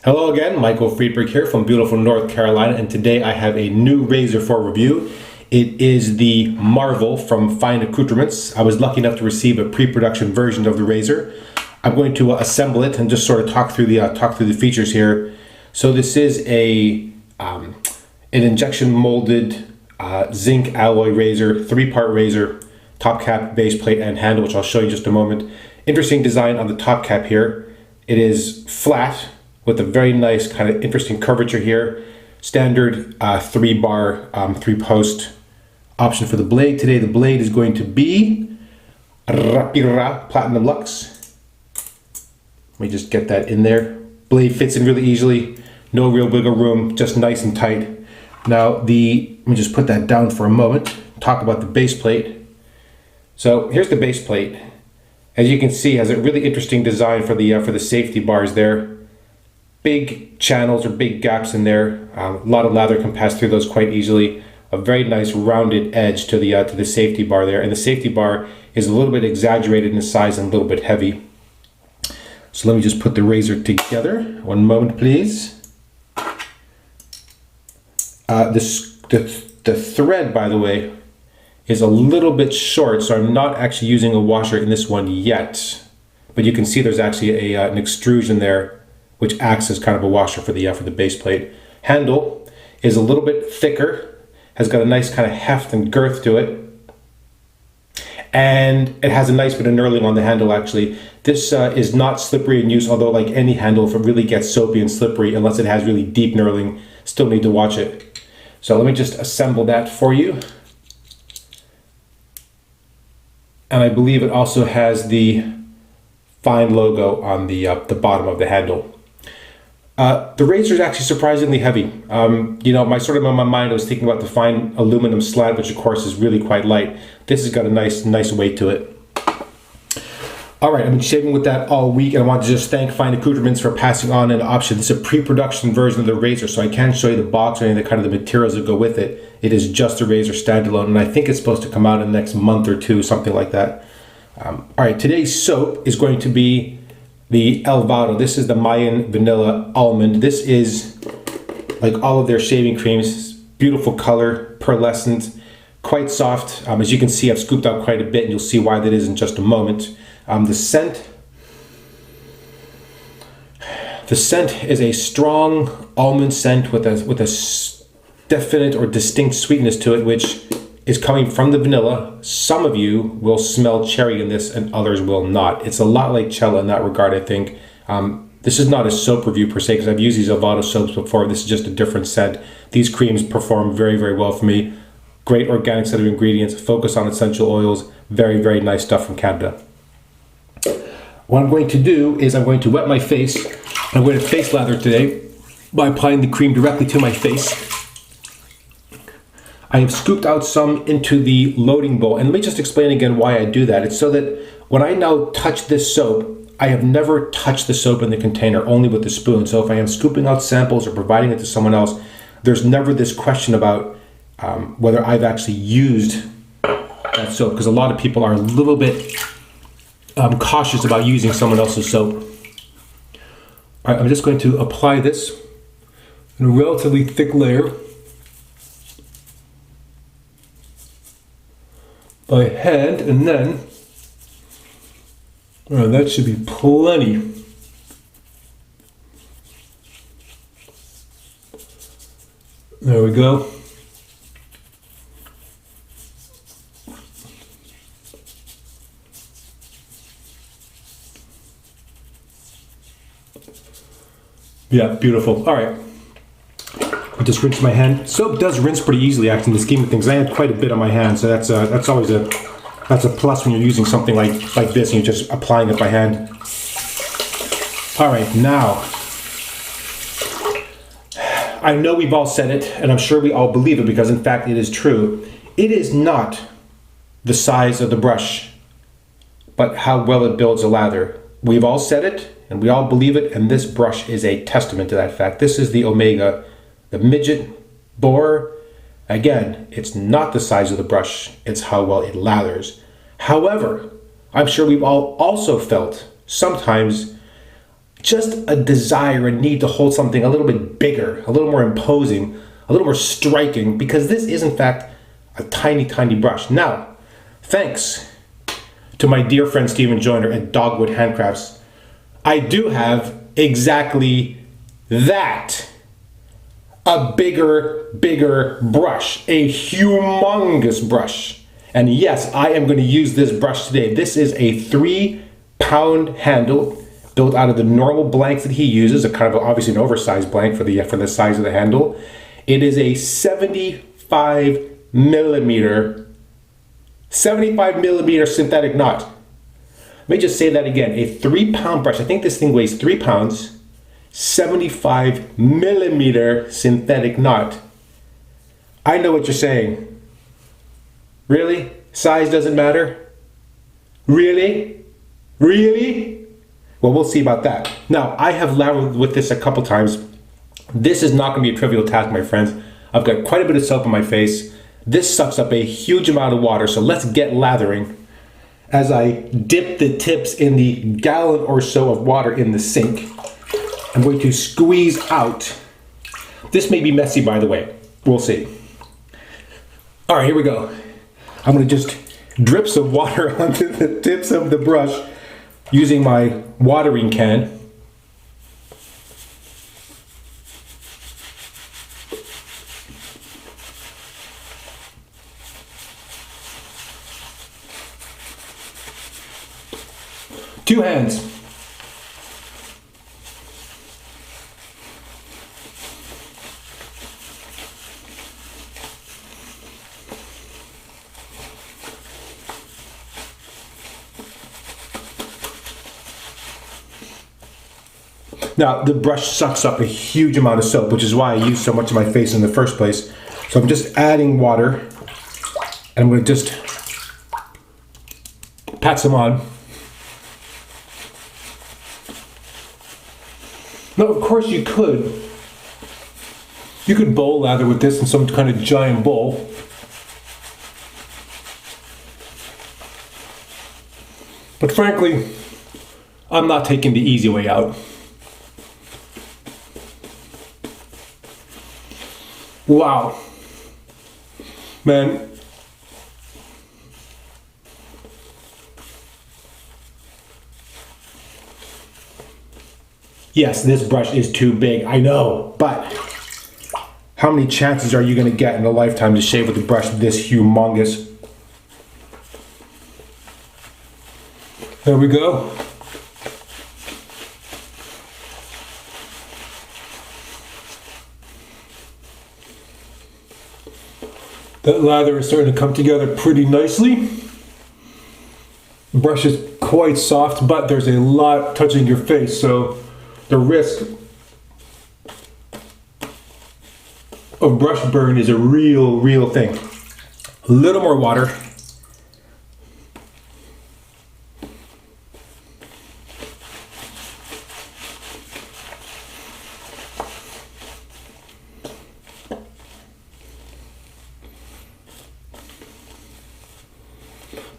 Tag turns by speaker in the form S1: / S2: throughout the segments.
S1: Hello again, Michael Friedberg here from beautiful North Carolina, and today I have a new razor for review. It is the Marvel from Fine Accoutrements. I was lucky enough to receive a pre-production version of the razor. I'm going to assemble it and just sort of talk through the features here. So this is an injection molded zinc alloy razor, 3-part razor, top cap, base plate, and handle, which I'll show you in just a moment. Interesting design on the top cap here. It is flat with a very nice kind of interesting curvature here. Standard 3-bar, 3-post option for the blade. Today the blade is going to be Rapira Platinum Lux. Let me just get that in there. Blade fits in really easily. No real wiggle room, just nice and tight. Now let me just put that down for a moment. Talk about the base plate. So here's the base plate. As you can see, it has a really interesting design for the safety bars there. Big channels or big gaps in there. A lot of lather can pass through those quite easily. A very nice rounded edge to the safety bar there, and the safety bar is a little bit exaggerated in size and a little bit heavy. So let me just put the razor together. One moment, please. The thread, by the way, is a little bit short, so I'm not actually using a washer in this one yet. But you can see there's actually an extrusion there, which acts as kind of a washer for the base plate. Handle is a little bit thicker, has got a nice kind of heft and girth to it, and it has a nice bit of knurling on the handle actually. This is not slippery in use, although like any handle, if it really gets soapy and slippery, unless it has really deep knurling, still need to watch it. So let me just assemble that for you. And I believe it also has the Fine logo on the bottom of the handle. The razor is actually surprisingly heavy. You know, my mind I was thinking about the Fine aluminum slat, which of course is really quite light. This has got a nice weight to it. All right, I've been shaving with that all week, and I want to just thank Fine Accoutrements for passing on an option. This is a pre-production version of the razor, so I can't show you the box or any of the kind of the materials that go with it. It is just a razor standalone, and I think it's supposed to come out in the next month or two, something like that. All right, today's soap is going to be the Elvado. This is the Mayan Vanilla Almond. This is like all of their shaving creams. Beautiful color, pearlescent, quite soft. As you can see, I've scooped out quite a bit, and you'll see why that is in just a moment. The scent is a strong almond scent with a definite or distinct sweetness to it, which is coming from the vanilla. Some of you will smell cherry in this and others will not. It's a lot like Cella in that regard, I think. This is not a soap review per se, because I've used these Elvado soaps before. This is just a different scent. These creams perform very, very well for me. Great organic set of ingredients, focus on essential oils. Very, very nice stuff from Canada. What I'm going to do is I'm going to wet my face. I'm going to face lather today by applying the cream directly to my face. I have scooped out some into the loading bowl, and let me just explain again why I do that. It's so that when I now touch this soap, I have never touched the soap in the container, only with the spoon. So if I am scooping out samples or providing it to someone else, there's never this question about whether I've actually used that soap, because a lot of people are a little bit cautious about using someone else's soap. All right, I'm just going to apply this in a relatively thick layer by hand, and then that should be plenty. There we go. Yeah, beautiful. All right. I just rinse my hand. Soap does rinse pretty easily, actually, in the scheme of things. I had quite a bit on my hand, so that's always a plus when you're using something like this and you're just applying it by hand. All right, now I know we've all said it, and I'm sure we all believe it, because in fact it is true. It is not the size of the brush, but how well it builds a lather. We've all said it, and we all believe it, and this brush is a testament to that fact. This is the Omega, the midget borer. Again, it's not the size of the brush, it's how well it lathers. However, I'm sure we've all also felt sometimes just a desire and need to hold something a little bit bigger, a little more imposing, a little more striking, because this is in fact a tiny, tiny brush. Now, thanks to my dear friend Stephen Joyner at Dogwood Handcrafts, I do have exactly that. A bigger brush, a humongous brush. And yes, I am going to use this brush today. This is a 3-pound handle built out of the normal blank that he uses, a kind of obviously an oversized blank for the size of the handle. It is a 75 millimeter synthetic knot. Let me just say that again, a 3-pound brush. I think this thing weighs 3 pounds. 75 millimeter synthetic knot. I know what you're saying. Really? Size doesn't matter? Really? Really? Well, we'll see about that. Now, I have lathered with this a couple times. This is not going to be a trivial task, my friends. I've got quite a bit of soap on my face. This sucks up a huge amount of water, so let's get lathering. As I dip the tips in the gallon or so of water in the sink, I'm going to squeeze out. This may be messy, by the way. We'll see. All right, here we go. I'm going to just drip some water onto the tips of the brush using my watering can. Two hands. Now, the brush sucks up a huge amount of soap, which is why I use so much of my face in the first place. So I'm just adding water, and I'm going to just pat some on. Now, of course, you could bowl lather with this in some kind of giant bowl. But frankly, I'm not taking the easy way out. Wow. Man. Yes, this brush is too big, I know, but how many chances are you going to get in a lifetime to shave with a brush this humongous? There we go. That lather is starting to come together pretty nicely. The brush is quite soft, but there's a lot touching your face, so the risk of brush burn is a real thing. A little more water.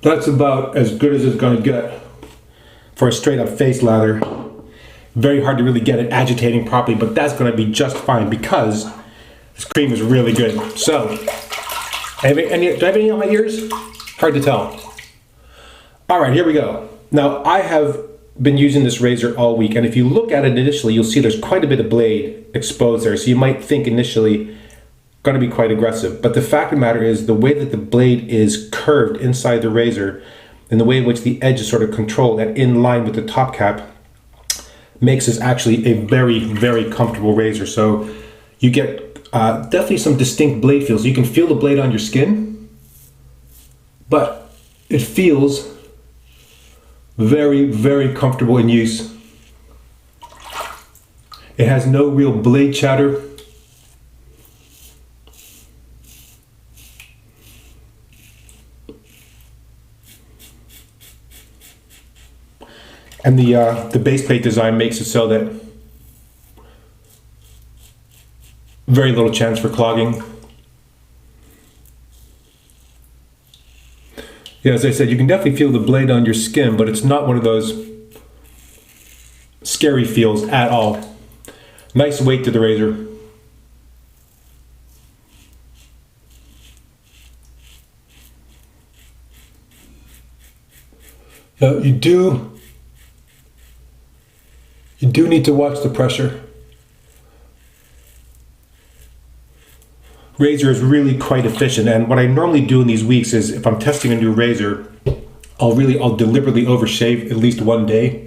S1: That's about as good as it's going to get for a straight up face lather. Very hard to really get it agitating properly, but that's going to be just fine because this cream is really good. So, do I have any on my ears? Hard to tell. All right, here we go. Now, I have been using this razor all week, and if you look at it initially, you'll see there's quite a bit of blade exposed there, so you might think initially going to be quite aggressive. But the fact of the matter is the way that the blade is curved inside the razor and the way in which the edge is sort of controlled and in line with the top cap makes this actually a very comfortable razor. So you get definitely some distinct blade feels. You can feel the blade on your skin, but it feels very comfortable in use. It has no real blade chatter. And the base plate design makes it so that very little chance for clogging. Yeah, as I said, you can definitely feel the blade on your skin, but it's not one of those scary feels at all. Nice weight to the razor. Now you do need to watch the pressure. Razor is really quite efficient, and what I normally do in these weeks is if I'm testing a new razor, I'll deliberately overshave at least one day.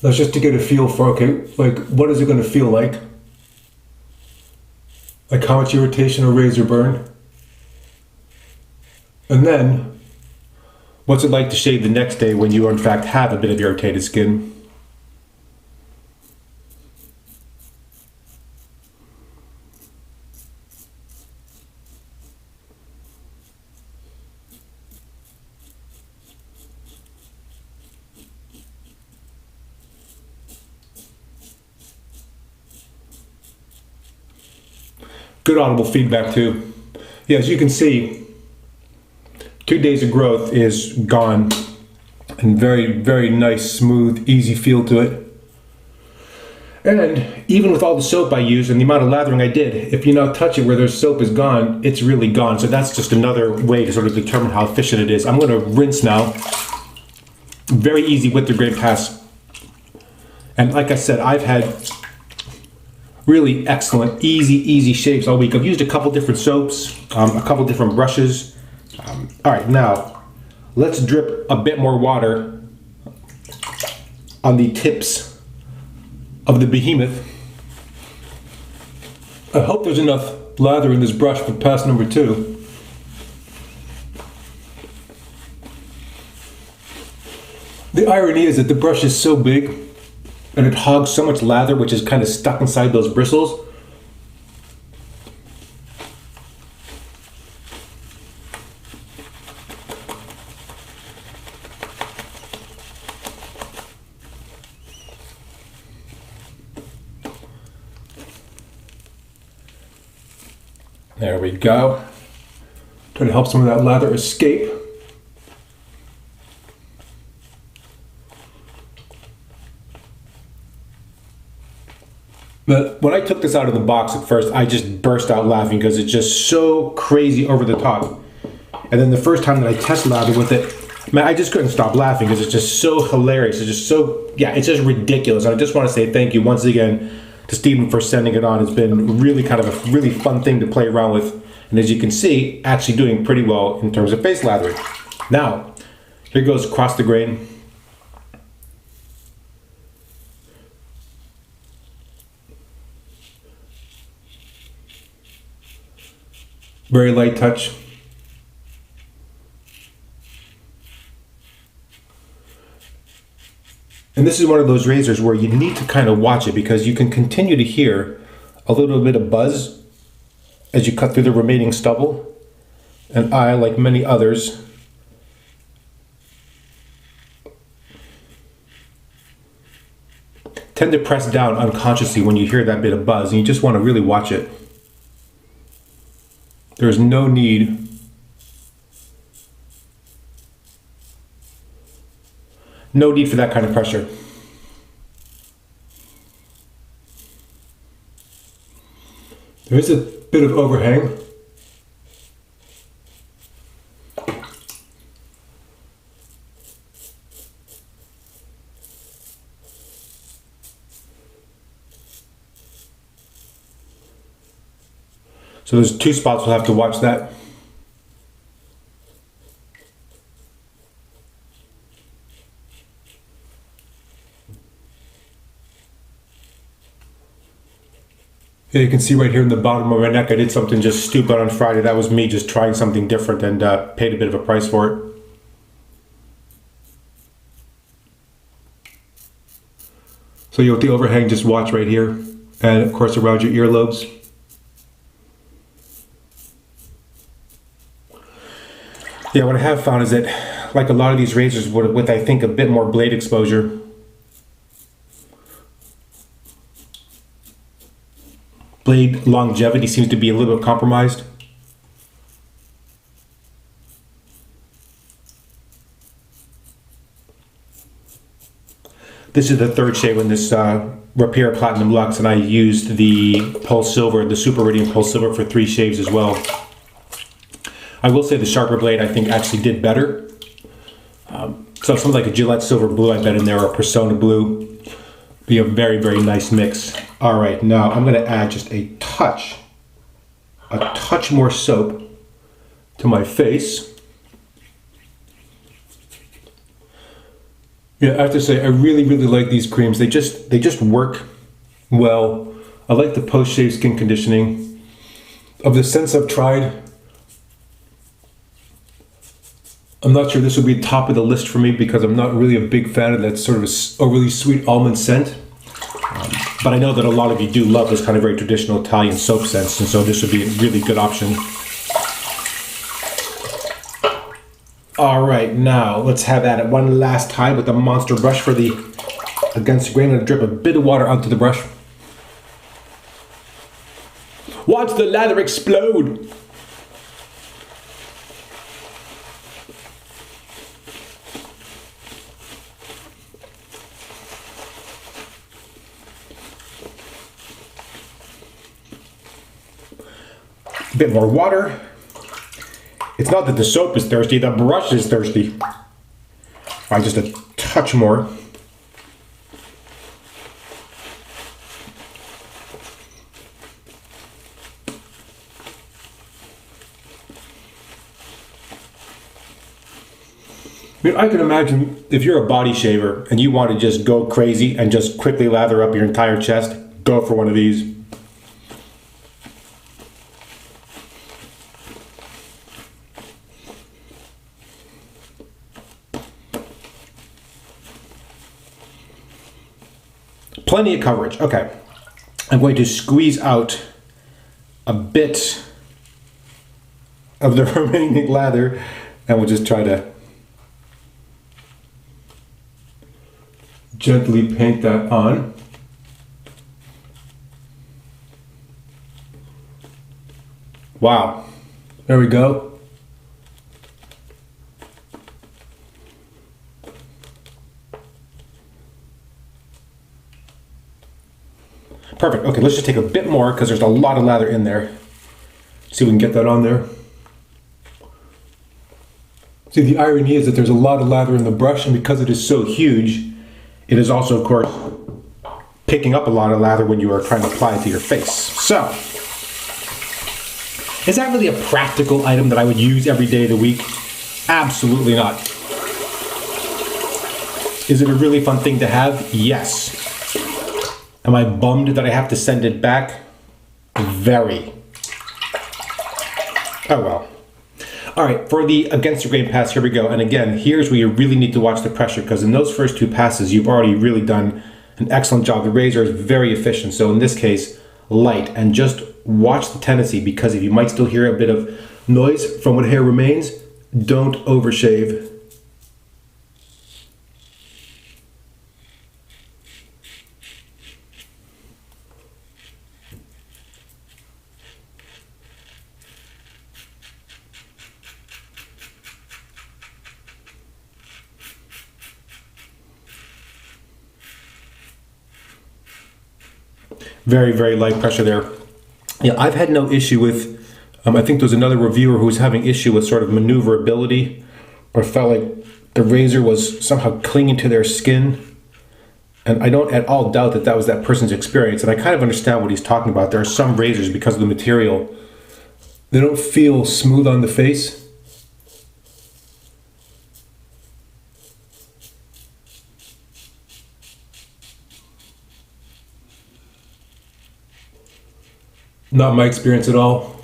S1: That's just to get a feel for, okay, like what is it going to feel like? Like how much irritation or razor burn? And then, what's it like to shave the next day when you in fact have a bit of irritated skin? Good audible feedback too. Yeah, as you can see, 2 days of growth is gone, and very, very nice, smooth, easy feel to it. And even with all the soap I use and the amount of lathering I did, if you now touch it where there's soap is gone, it's really gone. So that's just another way to sort of determine how efficient it is. I'm going to rinse now. Very easy with the grain pass. And like I said, I've had really excellent, easy shaves all week. I've used a couple different soaps, a couple different brushes. All right, now let's drip a bit more water on the tips of the behemoth. I hope there's enough lather in this brush for pass number 2. The irony is that the brush is so big and it hogs so much lather, which is kind of stuck inside those bristles. There we go. Try to help some of that lather escape. But when I took this out of the box at first, I just burst out laughing because it's just so crazy over the top. And then the first time that I test lather with it, man, I just couldn't stop laughing because it's just so hilarious. It's just so, yeah, it's just ridiculous. And I just want to say thank you once again to Stephen for sending it on. It's been really kind of a really fun thing to play around with. And as you can see, actually doing pretty well in terms of face lathering. Now, here goes across the grain. Very light touch. And this is one of those razors where you need to kind of watch it because you can continue to hear a little bit of buzz as you cut through the remaining stubble. And I, like many others, tend to press down unconsciously when you hear that bit of buzz, and you just want to really watch it. There's no need for that kind of pressure. There is a bit of overhang. So there's 2 spots we'll have to watch that. Yeah, you can see right here in the bottom of my neck, I did something just stupid on Friday. That was me just trying something different and paid a bit of a price for it. So you have the overhang, just watch right here. And of course around your earlobes. Yeah, what I have found is that, like a lot of these razors with I think a bit more blade exposure, blade longevity seems to be a little bit compromised. This is the third shave in this Repair Platinum Luxe, and I used the Pulse Silver, the Super Radiant Pulse Silver for 3 shaves as well. I will say the sharper blade I think actually did better. So something like a Gillette Silver Blue I bet in there, or Persona Blue. Be a very, very nice mix. All right, now I'm gonna add just a touch more soap to my face. Yeah, I have to say, I really, really like these creams. They just work well. I like the post-shave skin conditioning. Of the scents I've tried, I'm not sure this would be top of the list for me because I'm not really a big fan of that sort of a really sweet almond scent. But I know that a lot of you do love this kind of very traditional Italian soap scents, and so this would be a really good option. All right, now let's have at it one last time with the monster brush for the Against the Grain. I'm gonna drip a bit of water onto the brush. Watch the lather explode! A bit more water. It's not that the soap is thirsty, the brush is thirsty. All right, just a touch more. I mean, I can imagine if you're a body shaver and you want to just go crazy and just quickly lather up your entire chest, go for one of these. Plenty of coverage. Okay. I'm going to squeeze out a bit of the remaining lather, and we'll just try to gently paint that on. Wow. There we go. Perfect. Okay, let's just take a bit more because there's a lot of lather in there. See if we can get that on there. See, the irony is that there's a lot of lather in the brush, and because it is so huge, it is also, of course, picking up a lot of lather when you are trying to apply it to your face. So, is that really a practical item that I would use every day of the week? Absolutely not. Is it a really fun thing to have? Yes. Am I bummed that I have to send it back? Very. Oh well. All right, for the Against the Grain pass, here we go. And again, here's where you really need to watch the pressure, because in those first 2 passes, you've already really done an excellent job. The razor is very efficient. So in this case, light, and just watch the tendency, because if you might still hear a bit of noise from what hair remains, don't overshave. Very, very light pressure there. Yeah, I've had no issue with, I think there's another reviewer who was having issue with sort of maneuverability, or felt like the razor was somehow clinging to their skin. And I don't at all doubt that that was that person's experience. And I kind of understand what he's talking about. There are some razors, because of the material, they don't feel smooth on the face. Not my experience at all.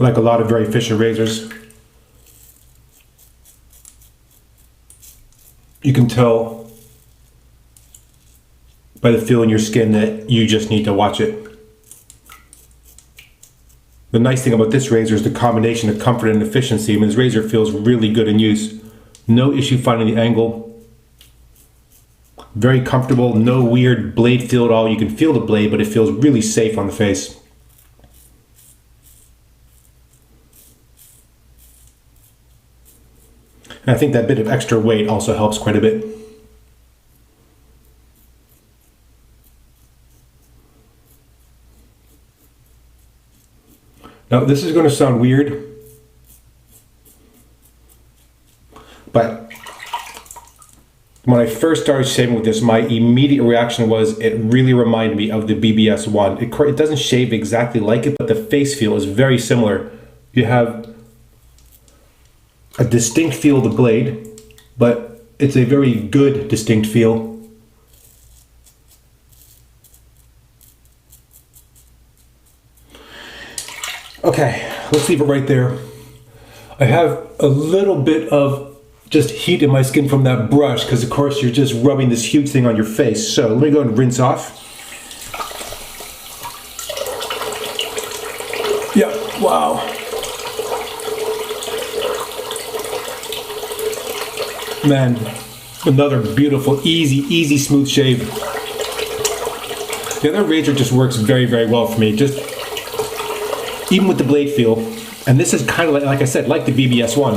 S1: Like a lot of very efficient razors, you can tell by the feel in your skin that you just need to watch it. The nice thing about this razor is the combination of comfort and efficiency. I mean, this razor feels really good in use. No issue finding the angle. Very comfortable, no weird blade feel at all. You can feel the blade, but it feels really safe on the face. And I think that bit of extra weight also helps quite a bit. Now, this is going to sound weird, but when I first started shaving with this, my immediate reaction was it really reminded me of the BBS one. It doesn't shave exactly like it, but the face feel is very similar. You have a distinct feel of the blade, but it's a very good distinct feel. Okay, let's leave it right there. I have a little bit of just heat in my skin from that brush because of course you're just rubbing this huge thing on your face. So let me go and rinse off. Yeah, wow. Man, another beautiful, easy smooth shave. The other razor just works very, very well for me. Just even with the blade feel, and this is kind of like I said, like the BBS one.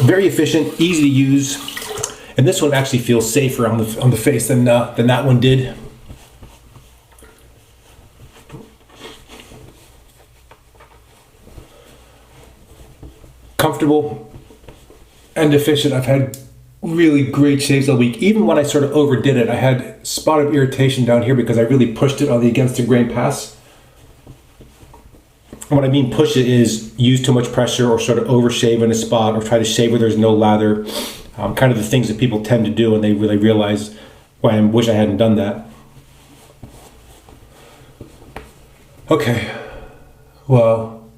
S1: Very efficient, easy to use, and this one actually feels safer on the face than that one did. Comfortable and efficient. I've had really great shaves all week. Even when I sort of overdid it, I had a spot of irritation down here because I really pushed it on the against the grain pass. And what I mean push it is use too much pressure or sort of overshave in a spot or try to shave where there's no lather. Kind of the things that people tend to do and they really realize, well, I wish I hadn't done that. Okay, well,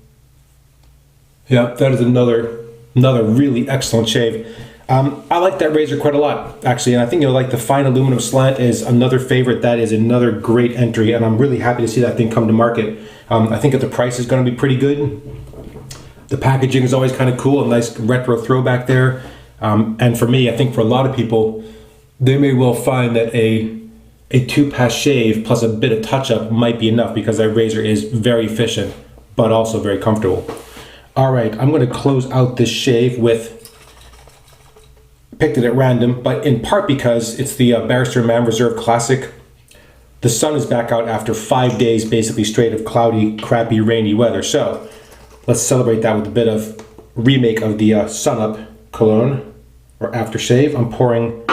S1: yeah, that is another really excellent shave. I like that razor quite a lot, actually, and I think like the fine aluminum slant is another favorite. That is another great entry, and I'm really happy to see that thing come to market. I think that the price is going to be pretty good. The packaging is always kind of cool, a nice retro throwback there. And for me, I think for a lot of people, they may well find that a 2-pass shave plus a bit of touch-up might be enough because that razor is very efficient, but also very comfortable. All right, I'm going to close out this shave with, picked it at random, but in part because it's the Barrister Man Reserve Classic. The sun is back out after 5 days basically straight of cloudy, crappy, rainy weather. So let's celebrate that with a bit of remake of the Sun Up cologne or aftershave. I'm pouring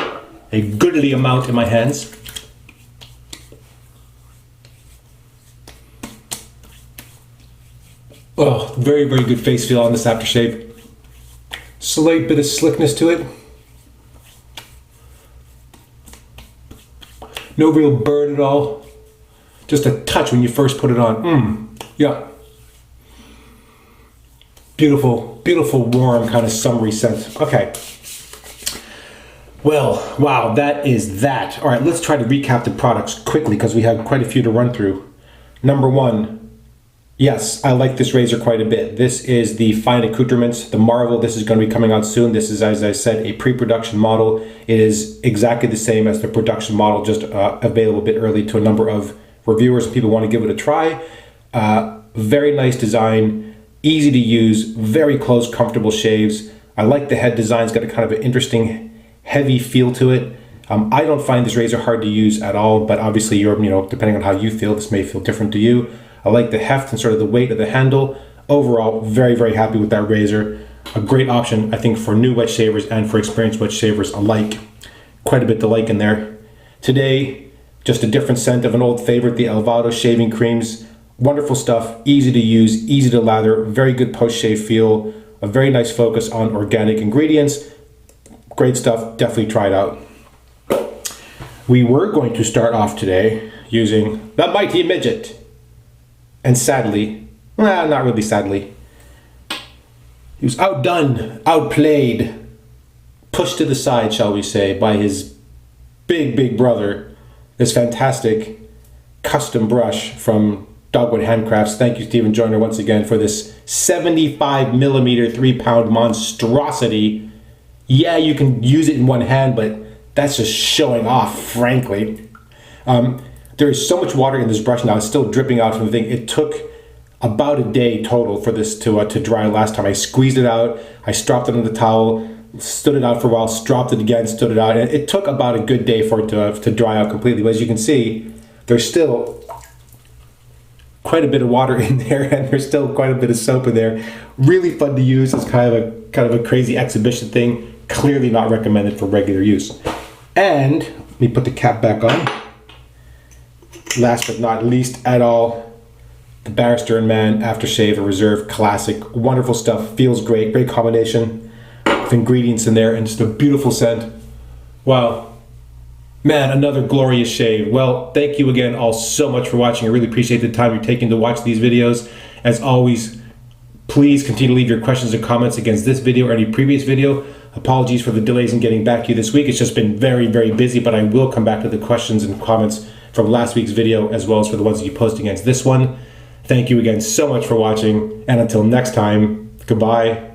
S1: a goodly amount in my hands. Oh, very, very good face feel on this aftershave. Slight bit of slickness to it. No real burn at all. Just a touch when you first put it on. Yeah. Beautiful, beautiful, warm, kind of summery scent. Okay. Well, wow, that is that. All right, let's try to recap the products quickly because we have quite a few to run through. Number one, yes, I like this razor quite a bit. This is the Fine Accoutrements, the Marvel. This is going to be coming out soon. This is, as I said, a pre-production model. It is exactly the same as the production model, just available a bit early to a number of reviewers and people want to give it a try. Very nice design, easy to use, very close, comfortable shaves. I like the head design. It's got a kind of an interesting, heavy feel to it. I don't find this razor hard to use at all, but obviously you're, depending on how you feel, this may feel different to you. I like the heft and sort of the weight of the handle. Overall, very, very happy with that razor. A great option, I think, for new wet shavers and for experienced wet shavers alike. Quite a bit to like in there. Today, just a different scent of an old favorite, the Elvado shaving creams. Wonderful stuff, easy to use, easy to lather, very good post-shave feel, a very nice focus on organic ingredients. Great stuff, definitely try it out. We were going to start off today using the Mighty Midget. And sadly, well, not really sadly, he was outdone, outplayed, pushed to the side, shall we say, by his big brother, this fantastic custom brush from Dogwood Handcrafts. Thank you, Stephen Joyner, once again for this 75mm 3-pound monstrosity. Yeah, you can use it in one hand, but that's just showing off, frankly. There is so much water in this brush now. It's still dripping out from the thing. It took about a day total for this to dry last time. I squeezed it out, I stropped it on the towel, stood it out for a while, stropped it again, stood it out. And it took about a good day for it to dry out completely. But as you can see, there's still quite a bit of water in there, and there's still quite a bit of soap in there. Really fun to use. It's kind of a crazy exhibition thing. Clearly not recommended for regular use. And let me put the cap back on. Last but not least at all, the Barrister & Mann Aftershave, a Reserve classic. Wonderful stuff. Feels great. Great combination of ingredients in there, and just a beautiful scent. Wow. Man, another glorious shave. Well, thank you again all so much for watching. I really appreciate the time you're taking to watch these videos. As always, please continue to leave your questions and comments against this video or any previous video. Apologies for the delays in getting back to you this week. It's just been very busy, but I will come back to the questions and comments from last week's video, as well as for the ones that you post against this one. Thank you again so much for watching, and until next time, goodbye.